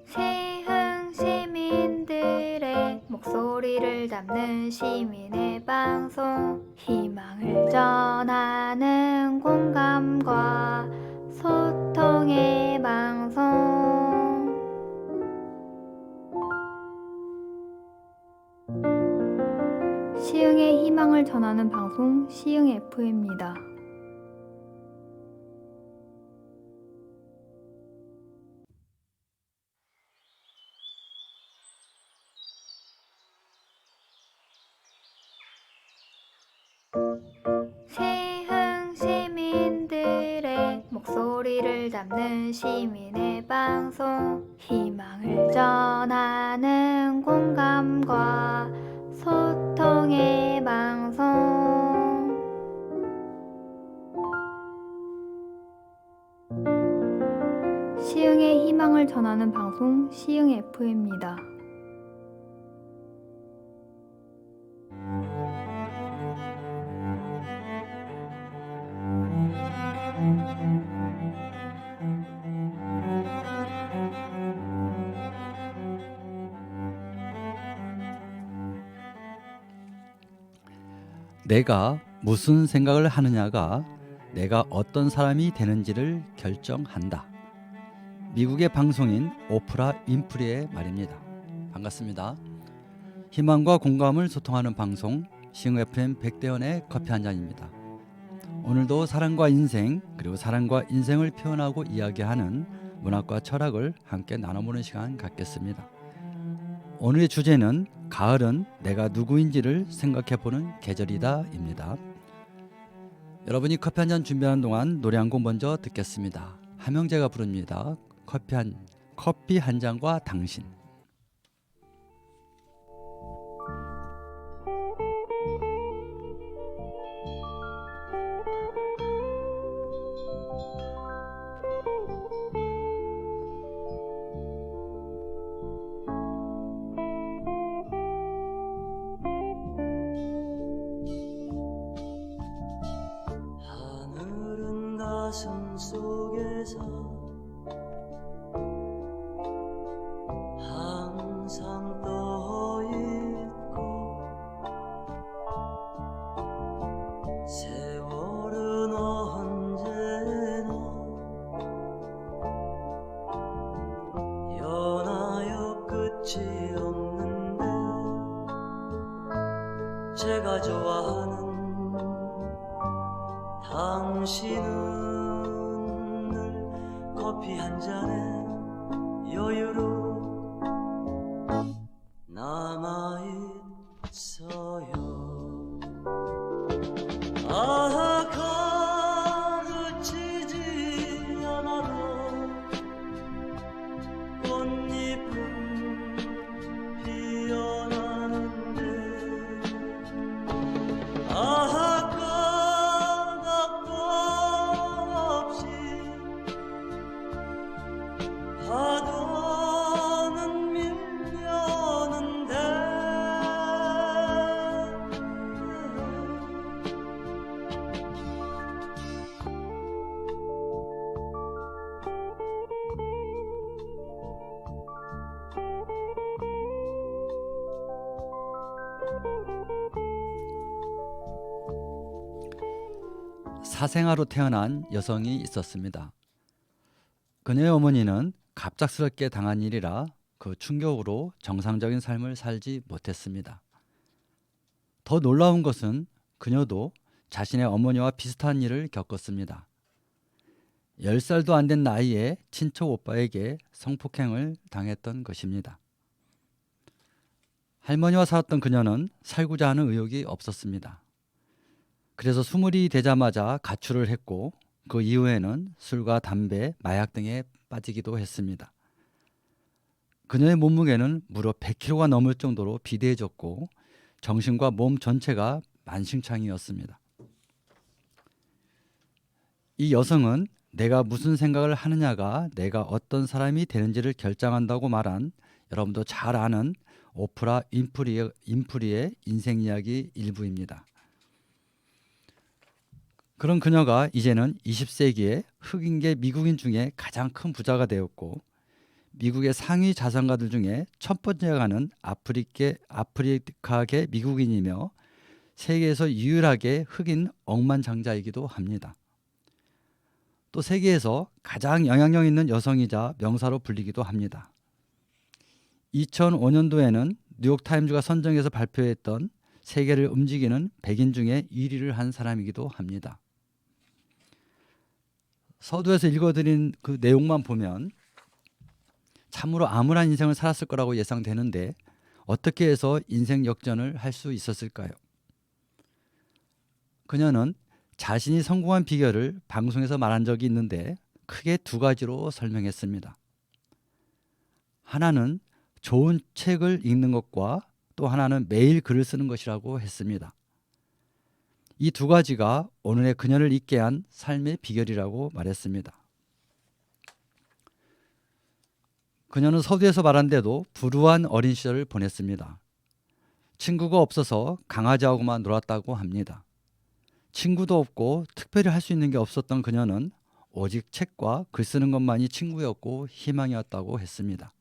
세흥 시민들의 목소리를 담는 시민의 방송, 희망을 전하는 공감과 소통의 방송. 시흥의 희망을 전하는 방송 시흥 FM입니다. 세흥 시민들의 목소리를 담는 시민의 방송, 희망을 전하는 공감과 소통의 방송. 시흥의 희망을 전하는 방송 시흥 FM입니다. 내가 무슨 생각을 하느냐가 내가 어떤 사람이 되는지를 결정한다. 미국의 방송인 오프라 윈프리의 말입니다. 반갑습니다. 희망과 공감을 소통하는 방송 시흥 FM 백대현의 커피 한 잔입니다. 오늘도 사랑과 인생 그리고 사랑과 인생을 표현하고 이야기하는 문학과 철학을 함께 나눠보는 시간 갖겠습니다. 오늘의 주제는 가을은 내가 누구인지를 생각해보는 계절이다입니다. 여러분이 커피 한 잔 준비하는 동안 노래 한 곡 먼저 듣겠습니다. 함영재가 부릅니다. 커피 한 잔과 당신. 하늘은 가슴 속에서 항상 떠있고 세월은 언제나 연하여 끝이 없는데 제가 좋아하는 당신은 늘 커피 한 잔에 여유로 남아있어요. 가르치지 않아도 꽃잎은 피어나는데 파도는 밀려는데 사생아로 태어난 여성이 있었습니다. 그녀의 어머니는 갑작스럽게 당한 일이라 그 충격으로 정상적인 삶을 살지 못했습니다. 더 놀라운 것은 그녀도 자신의 어머니와 비슷한 일을 겪었습니다. 10살도 안 된 나이에 친척 오빠에게 성폭행을 당했던 것입니다. 할머니와 살았던 그녀는 살고자 하는 의욕이 없었습니다. 그래서 20이 되자마자 가출을 했고 그 이후에는 술과 담배, 마약 등에 빠지기도 했습니다. 그녀의 몸무게는 무려 100kg가 넘을 정도로 비대해졌고 정신과 몸 전체가 만신창이었습니다. 이 여성은 내가 무슨 생각을 하느냐가 내가 어떤 사람이 되는지를 결정한다고 말한 여러분도 잘 아는 오프라 윈프리의 인생 이야기 일부입니다. 그런 그녀가 이제는 20세기에 흑인계 미국인 중에 가장 큰 부자가 되었고 미국의 상위 자산가들 중에 첫 번째가 가는 아프리카계 미국인이며 세계에서 유일하게 흑인 억만장자이기도 합니다. 또 세계에서 가장 영향력 있는 여성이자 명사로 불리기도 합니다. 2005년도에는 뉴욕타임즈가 선정해서 발표했던 세계를 움직이는 100인 중에 1위를 한 사람이기도 합니다. 서두에서 읽어드린 그 내용만 보면 참으로 암울한 인생을 살았을 거라고 예상되는데 어떻게 해서 인생 역전을 할 수 있었을까요? 그녀는 자신이 성공한 비결을 방송에서 말한 적이 있는데 크게 두 가지로 설명했습니다. 하나는 좋은 책을 읽는 것과 또 하나는 매일 글을 쓰는 것이라고 했습니다. 이 두 가지가 오늘의 그녀를 있게 한 삶의 비결이라고 말했습니다. 그녀는 서두에서 말한 대로 불우한 어린 시절을 보냈습니다. 친구가 없어서 강아지하고만 놀았다고 합니다. 친구도 없고 특별히 할 수 있는 게 없었던 그녀는 오직 책과 글 쓰는 것만이 친구였고 희망이었다고 했습니다.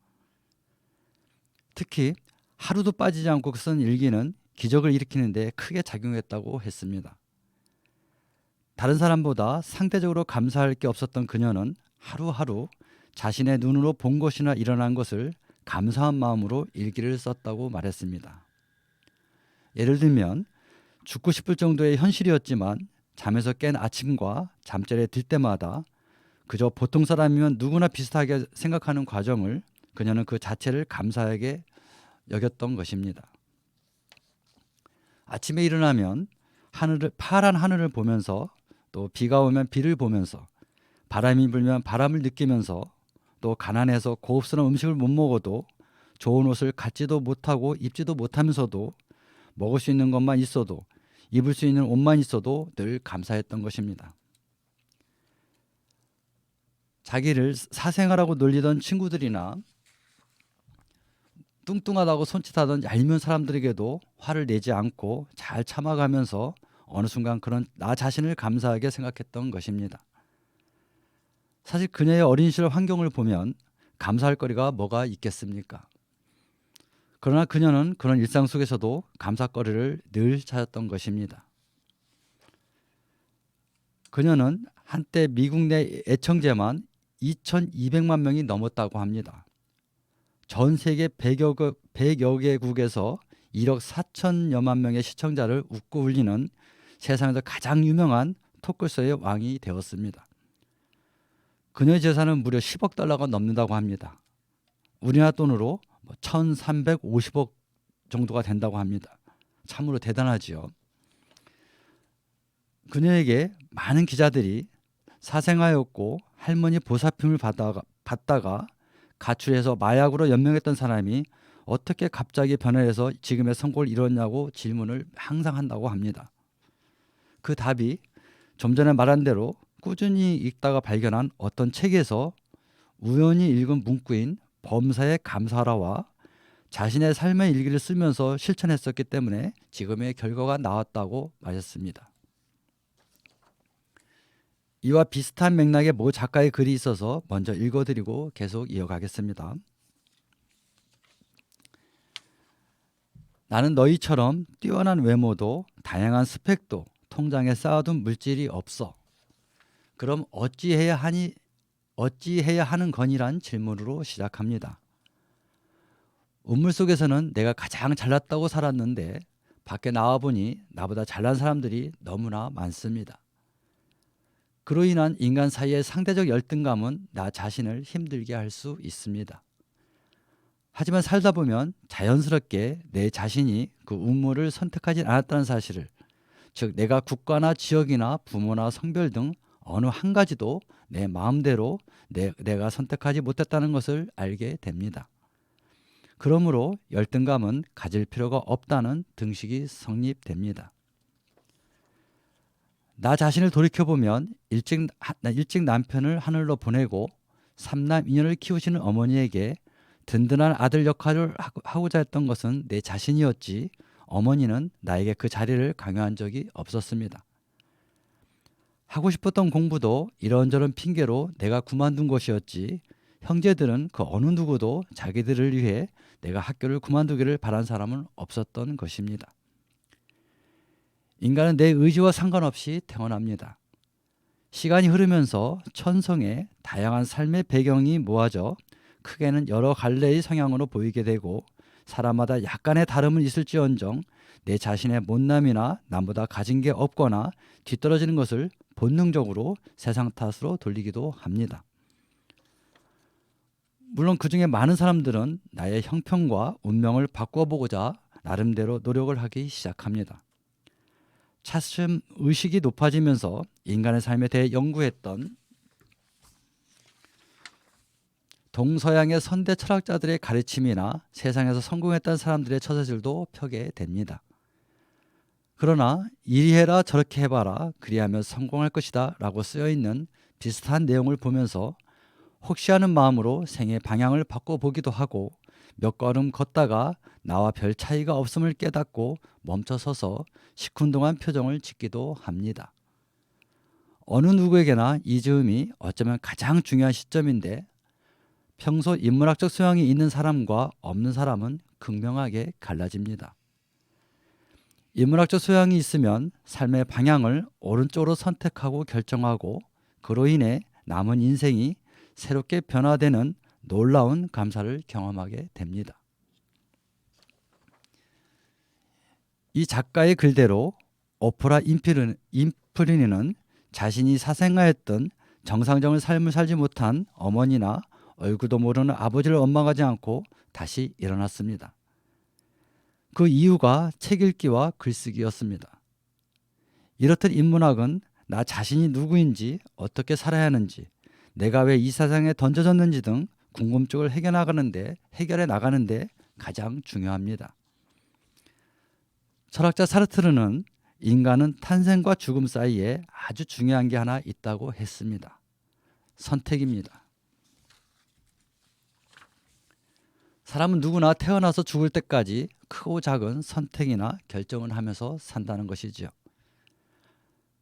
특히 하루도 빠지지 않고 쓴 일기는 기적을 일으키는 데 크게 작용했다고 했습니다. 다른 사람보다 상대적으로 감사할 게 없었던 그녀는 하루하루 자신의 눈으로 본 것이나 일어난 것을 감사한 마음으로 일기를 썼다고 말했습니다. 예를 들면 죽고 싶을 정도의 현실이었지만 잠에서 깬 아침과 잠자리에 들 때마다 그저 보통 사람이면 누구나 비슷하게 생각하는 과정을 그녀는 그 자체를 감사하게 여겼던 것입니다. 아침에 일어나면 파란 하늘을 보면서 또 비가 오면 비를 보면서 바람이 불면 바람을 느끼면서 또 가난해서 고급스러운 음식을 못 먹어도 좋은 옷을 갖지도 못하고 입지도 못하면서도 먹을 수 있는 것만 있어도 입을 수 있는 옷만 있어도 늘 감사했던 것입니다. 자기를 사생아라고 놀리던 친구들이나 뚱뚱하다고 손짓하던 얄미운 사람들에게도 화를 내지 않고 잘 참아가면서 어느 순간 그런 나 자신을 감사하게 생각했던 것입니다. 사실 그녀의 어린 시절 환경을 보면 감사할 거리가 뭐가 있겠습니까? 그러나 그녀는 그런 일상 속에서도 감사거리를 늘 찾았던 것입니다. 그녀는 한때 미국 내 애청자만 2,200만 명이 넘었다고 합니다. 전 세계 100여 개국에서 1억 4천여만 명의 시청자를 웃고 울리는 세상에서 가장 유명한 토크쇼의 왕이 되었습니다. 그녀의 재산은 무려 10억 달러가 넘는다고 합니다. 우리나라 돈으로 1,350억 정도가 된다고 합니다. 참으로 대단하지요. 그녀에게 많은 기자들이 사생아였고 할머니 보살핌을 받다가 가출해서 마약으로 연명했던 사람이 어떻게 갑자기 변화해서 지금의 성공을 이뤘냐고 질문을 항상 한다고 합니다. 그 답이 좀 전에 말한 대로 꾸준히 읽다가 발견한 어떤 책에서 우연히 읽은 문구인 범사에 감사하라와 자신의 삶의 일기를 쓰면서 실천했었기 때문에 지금의 결과가 나왔다고 말했습니다. 이와 비슷한 맥락의 모 작가의 글이 있어서 먼저 읽어드리고 계속 이어가겠습니다. 나는 너희처럼 뛰어난 외모도 다양한 스펙도 통장에 쌓아둔 물질이 없어. 그럼 어찌해야 하는 거니란 질문으로 시작합니다. 우물 속에서는 내가 가장 잘났다고 살았는데 밖에 나와보니 나보다 잘난 사람들이 너무나 많습니다. 그로 인한 인간 사이의 상대적 열등감은 나 자신을 힘들게 할 수 있습니다. 하지만 살다 보면 자연스럽게 내 자신이 그 우물을 선택하지 않았다는 사실을, 즉 내가 국가나 지역이나 부모나 성별 등 어느 한 가지도 내 마음대로 내가 선택하지 못했다는 것을 알게 됩니다. 그러므로 열등감은 가질 필요가 없다는 등식이 성립됩니다. 나 자신을 돌이켜보면 일찍 남편을 하늘로 보내고 3남 2녀를 키우시는 어머니에게 든든한 아들 역할을 하고자 했던 것은 내 자신이었지 어머니는 나에게 그 자리를 강요한 적이 없었습니다. 하고 싶었던 공부도 이런저런 핑계로 내가 그만둔 것이었지 형제들은 그 어느 누구도 자기들을 위해 내가 학교를 그만두기를 바란 사람은 없었던 것입니다. 인간은 내 의지와 상관없이 태어납니다. 시간이 흐르면서 천성에 다양한 삶의 배경이 모아져 크게는 여러 갈래의 성향으로 보이게 되고 사람마다 약간의 다름은 있을지언정 내 자신의 못남이나 남보다 가진 게 없거나 뒤떨어지는 것을 본능적으로 세상 탓으로 돌리기도 합니다. 물론 그 중에 많은 사람들은 나의 형편과 운명을 바꿔보고자 나름대로 노력을 하기 시작합니다. 차츰 의식이 높아지면서 인간의 삶에 대해 연구했던 동서양의 선대 철학자들의 가르침이나 세상에서 성공했던 사람들의 처세술도 펴게 됩니다. 그러나 이리 해라 저렇게 해봐라 그리하면 성공할 것이다 라고 쓰여있는 비슷한 내용을 보면서 혹시 하는 마음으로 생의 방향을 바꿔보기도 하고 몇 걸음 걷다가 나와 별 차이가 없음을 깨닫고 멈춰서서 시큰둥한 표정을 짓기도 합니다. 어느 누구에게나 이 즈음이 어쩌면 가장 중요한 시점인데 평소 인문학적 소양이 있는 사람과 없는 사람은 극명하게 갈라집니다. 인문학적 소양이 있으면 삶의 방향을 오른쪽으로 선택하고 결정하고 그로 인해 남은 인생이 새롭게 변화되는 놀라운 감사를 경험하게 됩니다. 이 작가의 글대로 오프라 윈프리는 자신이 사생아였던 정상적인 삶을 살지 못한 어머니나 얼굴도 모르는 아버지를 원망하지 않고 다시 일어났습니다. 그 이유가 책 읽기와 글쓰기였습니다. 이렇듯 인문학은 나 자신이 누구인지 어떻게 살아야 하는지 내가 왜 이 세상에 던져졌는지 등 궁금증을 해결해 나가는데 가장 중요합니다. 철학자 사르트르는 인간은 탄생과 죽음 사이에 아주 중요한 게 하나 있다고 했습니다. 선택입니다. 사람은 누구나 태어나서 죽을 때까지 크고 작은 선택이나 결정을 하면서 산다는 것이지요.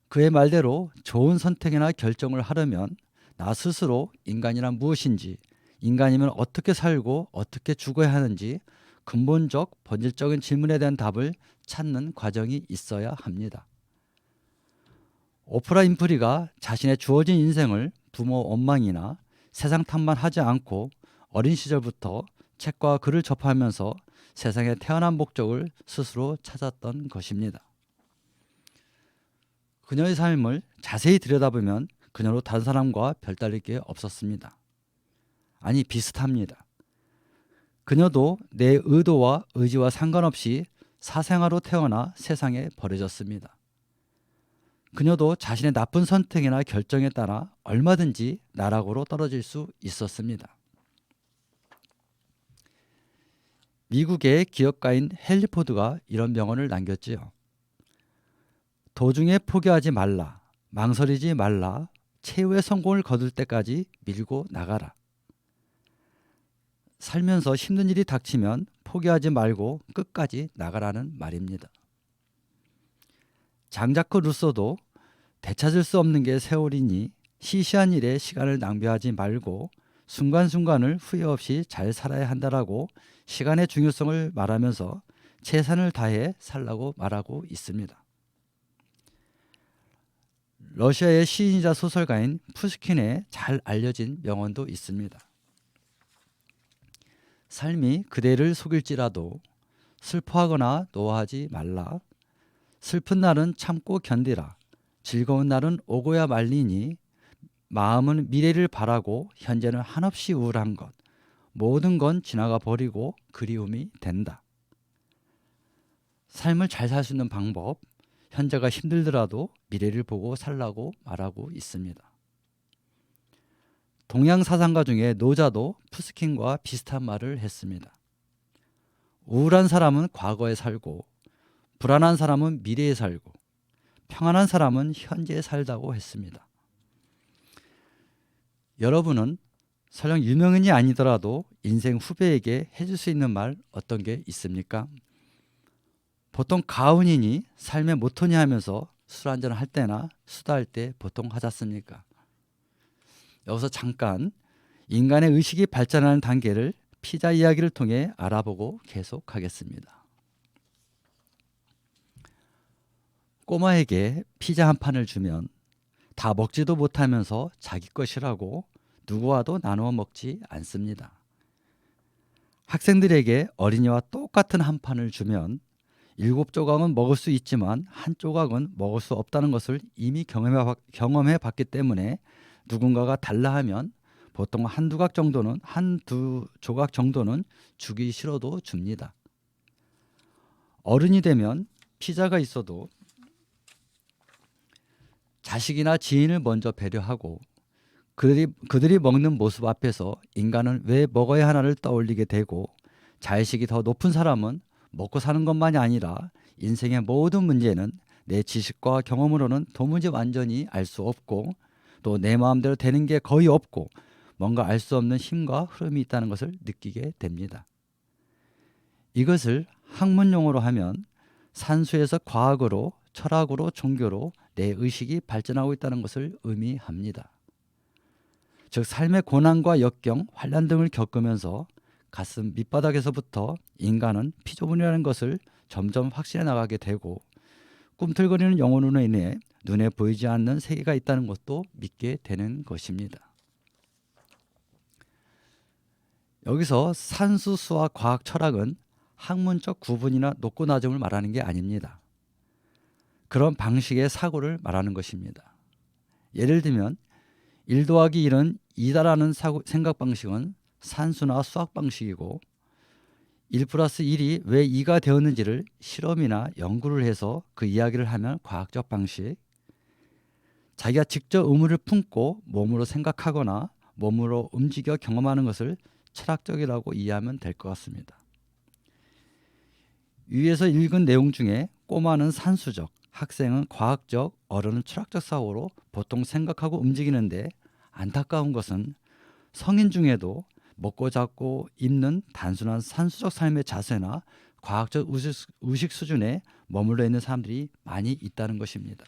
그의 말대로 좋은 선택이나 결정을 하려면 나 스스로 인간이란 무엇인지, 인간이면 어떻게 살고 어떻게 죽어야 하는지 근본적 본질적인 질문에 대한 답을 찾는 과정이 있어야 합니다. 오프라 윈프리가 자신의 주어진 인생을 부모 원망이나 세상 탓만 하지 않고 어린 시절부터 책과 글을 접하면서 세상에 태어난 목적을 스스로 찾았던 것입니다. 그녀의 삶을 자세히 들여다보면 그녀로 다른 사람과 별다를 게 없었습니다. 아니, 비슷합니다. 그녀도 내 의도와 의지와 상관없이 사생아로 태어나 세상에 버려졌습니다. 그녀도 자신의 나쁜 선택이나 결정에 따라 얼마든지 나락으로 떨어질 수 있었습니다. 미국의 기업가인 헨리 포드가 이런 명언을 남겼지요. 도중에 포기하지 말라, 망설이지 말라, 최후의 성공을 거둘 때까지 밀고 나가라. 살면서 힘든 일이 닥치면 포기하지 말고 끝까지 나가라는 말입니다. 장자크 루소도 되찾을 수 없는 게 세월이니 시시한 일에 시간을 낭비하지 말고 순간순간을 후회 없이 잘 살아야 한다라고 시간의 중요성을 말하면서 최선을 다해 살라고 말하고 있습니다. 러시아의 시인이자 소설가인 푸스킨의 잘 알려진 명언도 있습니다. 삶이 그대를 속일지라도 슬퍼하거나 노하지 말라. 슬픈 날은 참고 견디라. 즐거운 날은 오고야 말리니 마음은 미래를 바라고 현재는 한없이 우울한 것. 모든 건 지나가 버리고 그리움이 된다. 삶을 잘 살 수 있는 방법, 현재가 힘들더라도 미래를 보고 살라고 말하고 있습니다. 동양 사상가 중에 노자도 푸스킨과 비슷한 말을 했습니다. 우울한 사람은 과거에 살고 불안한 사람은 미래에 살고 평안한 사람은 현재에 살다고 했습니다. 여러분은 설령 유명인이 아니더라도 인생 후배에게 해줄 수 있는 말 어떤 게 있습니까? 보통 가훈이니 삶의 모토니 하면서 술 한잔을 할 때나 수다할 때 보통 하지 않습니까? 여기서 잠깐 인간의 의식이 발전하는 단계를 피자 이야기를 통해 알아보고 계속하겠습니다. 꼬마에게 피자 한 판을 주면 다 먹지도 못하면서 자기 것이라고 누구와도 나누어 먹지 않습니다. 학생들에게 어린이와 똑같은 한 판을 주면 7조각은 먹을 수 있지만 한 조각은 먹을 수 없다는 것을 이미 경험해 봤기 때문에 누군가가 달라 하면 보통 한두 조각 정도는 주기 싫어도 줍니다. 어른이 되면 피자가 있어도 자식이나 지인을 먼저 배려하고 그들이 먹는 모습 앞에서 인간은 왜 먹어야 하나를 떠올리게 되고, 자의식이 더 높은 사람은 먹고 사는 것만이 아니라 인생의 모든 문제는 내 지식과 경험으로는 도무지 완전히 알 수 없고 또 내 마음대로 되는 게 거의 없고 뭔가 알 수 없는 힘과 흐름이 있다는 것을 느끼게 됩니다. 이것을 학문용어로 하면 산수에서 과학으로, 철학으로, 종교로 내 의식이 발전하고 있다는 것을 의미합니다. 즉 삶의 고난과 역경, 환난 등을 겪으면서 가슴 밑바닥에서부터 인간은 피조물이라는 것을 점점 확신해 나가게 되고, 꿈틀거리는 영혼으로 인해 눈에 보이지 않는 세계가 있다는 것도 믿게 되는 것입니다. 여기서 산수, 수학, 과학, 철학은 학문적 구분이나 높고 낮음을 말하는 게 아닙니다. 그런 방식의 사고를 말하는 것입니다. 예를 들면 1 더하기 1은 2다라는 생각 방식은 산수나 수학 방식이고, 1 플러스 1이 왜 2가 되었는지를 실험이나 연구를 해서 그 이야기를 하면 과학적 방식, 자기가 직접 의문을 품고 몸으로 생각하거나 몸으로 움직여 경험하는 것을 철학적이라고 이해하면 될 것 같습니다. 위에서 읽은 내용 중에 꼬마는 산수적, 학생은 과학적, 어른은 철학적 사고로 보통 생각하고 움직이는데, 안타까운 것은 성인 중에도 먹고 자고 입는 단순한 산수적 삶의 자세나 과학적 의식 수준에 머물러 있는 사람들이 많이 있다는 것입니다.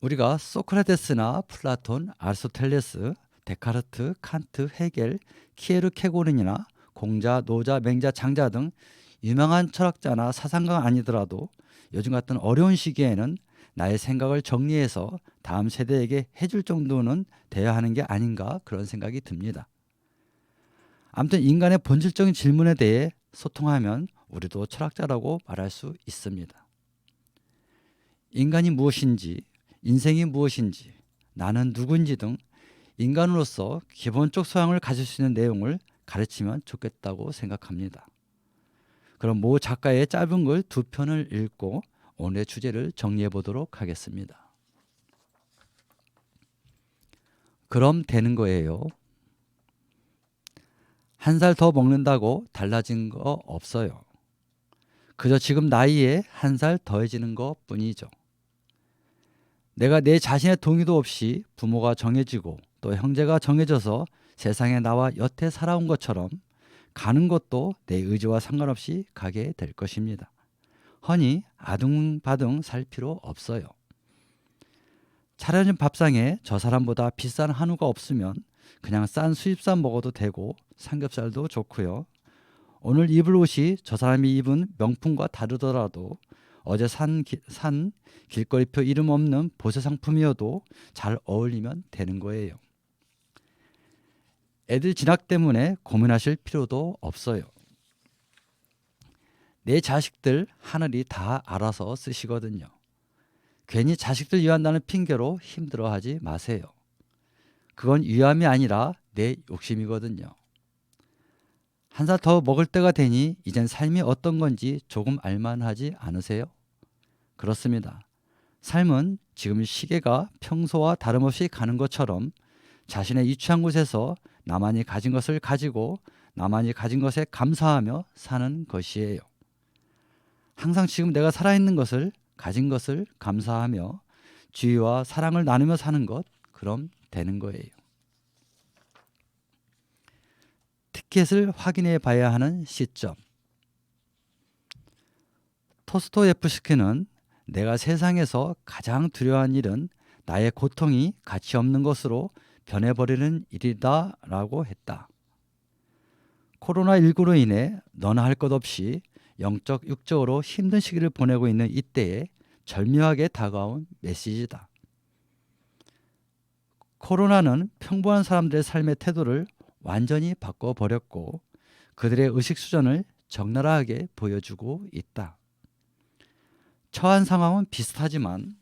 우리가 소크라테스나 플라톤, 아리스토텔레스, 데카르트, 칸트, 헤겔, 키에르케고른이나 공자, 노자, 맹자, 장자 등 유명한 철학자나 사상가가 아니더라도 요즘 같은 어려운 시기에는 나의 생각을 정리해서 다음 세대에게 해줄 정도는 돼야 하는 게 아닌가, 그런 생각이 듭니다. 아무튼 인간의 본질적인 질문에 대해 소통하면 우리도 철학자라고 말할 수 있습니다. 인간이 무엇인지, 인생이 무엇인지, 나는 누군지 등 인간으로서 기본적 소양을 가질 수 있는 내용을 가르치면 좋겠다고 생각합니다. 그럼 모 작가의 짧은 글 2편을 읽고 오늘의 주제를 정리해 보도록 하겠습니다. 그럼 되는 거예요. 1살 더 먹는다고 달라진 거 없어요. 그저 지금 나이에 1살 더해지는 것 뿐이죠. 내가 내 자신의 동의도 없이 부모가 정해지고 또 형제가 정해져서 세상에 나와 여태 살아온 것처럼 가는 것도 내 의지와 상관없이 가게 될 것입니다. 허니 아둥바둥 살 필요 없어요. 차려진 밥상에 저 사람보다 비싼 한우가 없으면 그냥 싼 수입산 먹어도 되고 삼겹살도 좋고요. 오늘 입을 옷이 저 사람이 입은 명품과 다르더라도 어제 산 길거리표 이름 없는 보세 상품이어도 잘 어울리면 되는 거예요. 애들 진학 때문에 고민하실 필요도 없어요. 내 자식들 하늘이 다 알아서 쓰시거든요. 괜히 자식들 위한다는 핑계로 힘들어하지 마세요. 그건 위함이 아니라 내 욕심이거든요. 1살 더 먹을 때가 되니 이젠 삶이 어떤 건지 조금 알만하지 않으세요? 그렇습니다. 삶은 지금 시계가 평소와 다름없이 가는 것처럼 자신의 유치한 곳에서 나만이 가진 것을 가지고 나만이 가진 것에 감사하며 사는 것이에요. 항상 지금 내가 살아있는 것을, 가진 것을 감사하며 주의와 사랑을 나누며 사는 것, 그럼 되는 거예요. 티켓을 확인해 봐야 하는 시점. 토스토예프스키는 내가 세상에서 가장 두려워하는 일은 나의 고통이 가치 없는 것으로 변해버리는 일이다 라고 했다. 코로나19로 인해 너나 할 것 없이 영적 육적으로 힘든 시기를 보내고 있는 이때에 절묘하게 다가온 메시지다. 코로나는 평범한 사람들의 삶의 태도를 완전히 바꿔버렸고 그들의 의식 수준을 적나라하게 보여주고 있다. 처한 상황은 비슷하지만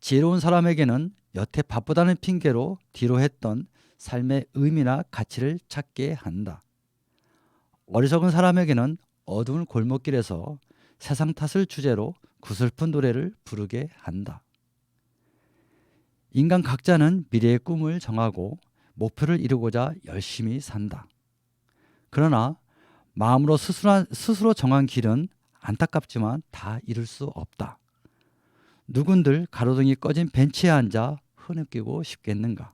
지혜로운 사람에게는 여태 바쁘다는 핑계로 뒤로 했던 삶의 의미나 가치를 찾게 한다. 어리석은 사람에게는 어두운 골목길에서 세상 탓을 주제로 구슬픈 노래를 부르게 한다. 인간 각자는 미래의 꿈을 정하고 목표를 이루고자 열심히 산다. 그러나 마음으로 스스로 정한 길은 안타깝지만 다 이룰 수 없다. 누군들 가로등이 꺼진 벤치에 앉아 흐느끼고 싶겠는가.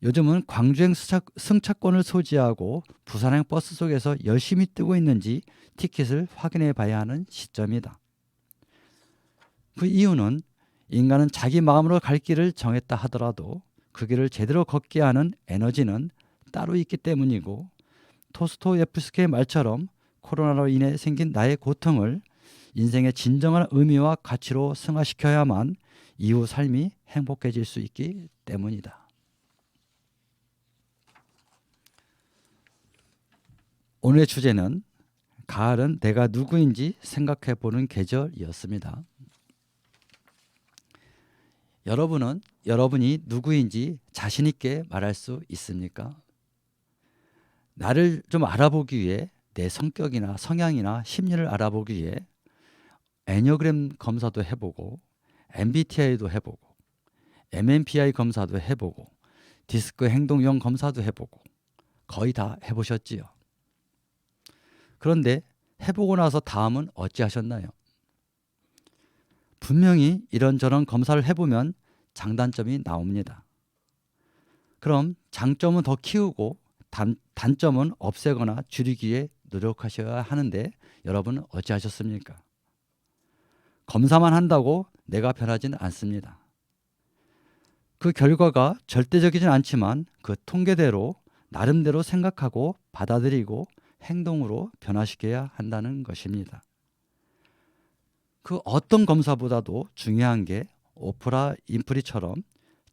요즘은 광주행 승차권을 소지하고 부산행 버스 속에서 열심히 뜨고 있는지 티켓을 확인해 봐야 하는 시점이다. 그 이유는 인간은 자기 마음으로 갈 길을 정했다 하더라도 그 길을 제대로 걷게 하는 에너지는 따로 있기 때문이고 토스토예프스키의 말처럼 코로나로 인해 생긴 나의 고통을 인생의 진정한 의미와 가치로 승화시켜야만 이후 삶이 행복해질 수 있기 때문이다. 오늘의 주제는 가을은 내가 누구인지 생각해보는 계절이었습니다. 여러분은 여러분이 누구인지 자신 있게 말할 수 있습니까? 나를 좀 알아보기 위해 내 성격이나 성향이나 심리를 알아보기 위해 애니어그램 검사도 해보고 MBTI도 해보고 MMPI 검사도 해보고 디스크 행동형 검사도 해보고 거의 다 해보셨지요. 그런데 해보고 나서 다음은 어찌하셨나요? 분명히 이런저런 검사를 해보면 장단점이 나옵니다. 그럼 장점은 더 키우고 단점은 없애거나 줄이기 위해 노력하셔야 하는데 여러분은 어찌하셨습니까? 검사만 한다고 내가 변하지는 않습니다. 그 결과가 절대적이진 않지만 그 통계대로 나름대로 생각하고 받아들이고 행동으로 변화시켜야 한다는 것입니다. 그 어떤 검사보다도 중요한 게 오프라 윈프리처럼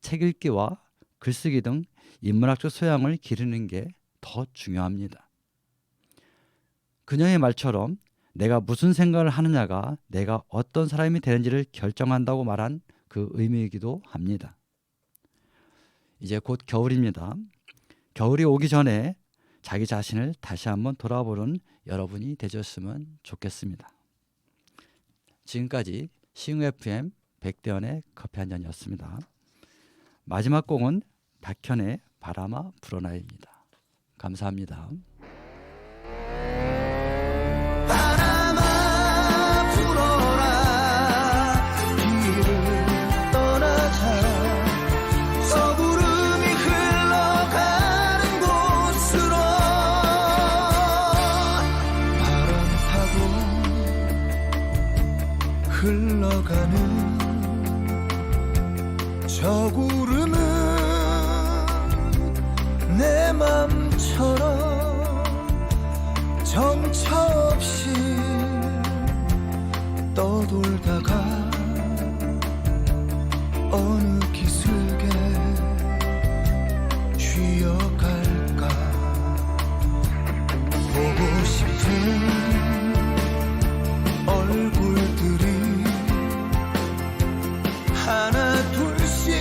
책 읽기와 글쓰기 등 인문학적 소양을 기르는 게 더 중요합니다. 그녀의 말처럼 내가 무슨 생각을 하느냐가 내가 어떤 사람이 되는지를 결정한다고 말한 그 의미이기도 합니다. 이제 곧 겨울입니다. 겨울이 오기 전에 자기 자신을 다시 한번 돌아보는 여러분이 되셨으면 좋겠습니다. 지금까지 시흥 FM 백대현의 커피 한 잔이었습니다. 마지막 곡은 박현의 바람아 불어나입니다. 감사합니다. 바람아 불어라 길을 떠나자 서구름이 흘러가는 곳으로 바람 타고 흘러가는 저 구름은 내 맘처럼 정처 없이 떠돌다가 어느 기슭에 쉬어갈까. 보고 싶은 얼굴들이 하나 둘씩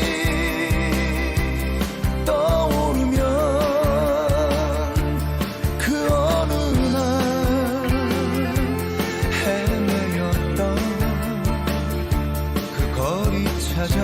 떠오르면 그 어느 날 헤매였던 그 거리 찾아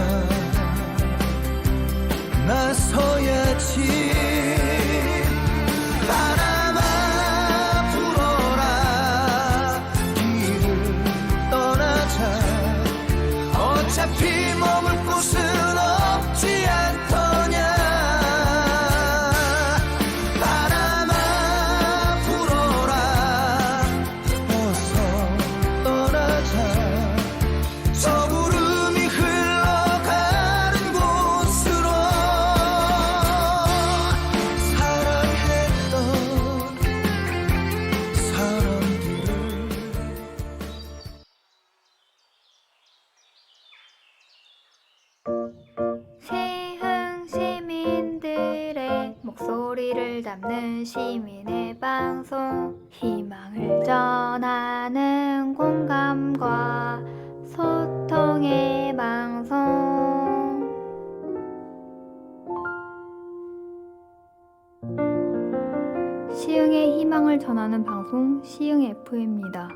시흥의 목소리를 담는 시민의 방송, 희망을 전하는 공감과 소통의 방송. 시흥의 희망을 전하는 방송, 시흥 FM입니다.